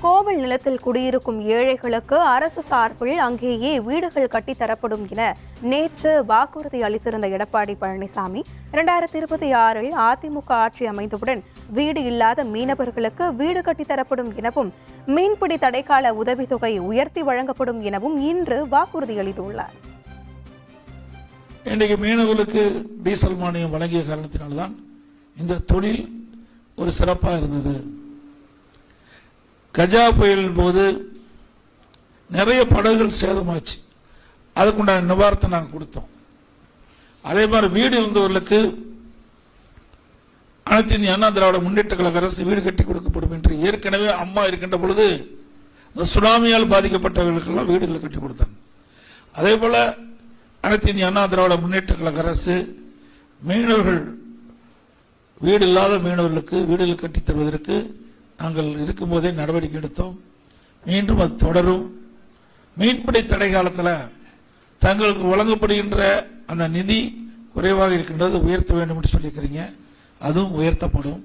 கோவில் நிலத்தில் குடியிருக்கும் ஏழைகளுக்கு அரசு சார்பில் அங்கேயே வீடுகள் கட்டித்தரப்படும் என நேற்று வாக்குறுதி அளித்திருந்த எடப்பாடி பழனிசாமி 2026 அதிமுக ஆட்சி அமைந்தவுடன் வீடு இல்லாத மீனவர்களுக்கு வீடு கட்டித்தரப்படும் எனவும் மீன்பிடி தடைக்கால உதவித்தொகை உயர்த்தி வழங்கப்படும் எனவும் இன்று வாக்குறுதி அளித்துள்ளார். இன்றைக்கு மீனவர்களுக்கு டீசல் மானியம் வழங்கிய காரணத்தினால்தான் இந்த தொழில் ஒரு சிறப்பாக இருந்தது. கஜா புயலின் போது நிறைய படகுகள் சேதமாச்சு. அதுக்குண்டான நிவாரணத்தை நாங்கள் கொடுத்தோம். அதே மாதிரி வீடு இருந்தவர்களுக்கு அனைத்து இந்திய அண்ணா திராவிட முன்னேற்ற கழக அரசு வீடு கட்டி கொடுக்கப்படும் என்று ஏற்கனவே அம்மா இருக்கின்ற பொழுது இந்த சுனாமியால் பாதிக்கப்பட்டவர்களுக்கெல்லாம் வீடுகளை கட்டி கொடுத்தாங்க. அதே போல அனைத்து இந்திய அண்ணா திராவிட முன்னேற்ற கழக அரசு மீனவர்கள் வீடு இல்லாத மீனவர்களுக்கு வீடுகள் கட்டித் தருவதற்கு நாங்கள் இருக்கும்போதே நடவடிக்கை எடுத்தோம். மீண்டும் அது தொடரும். மீன்பிடி தடை காலத்தில் தங்களுக்கு வழங்கப்படுகின்ற அந்த நிதி குறைவாக இருக்கின்றது, உயர்த்த வேண்டும் என்று சொல்லியிருக்கிறீங்க. அதுவும் உயர்த்தப்படும்.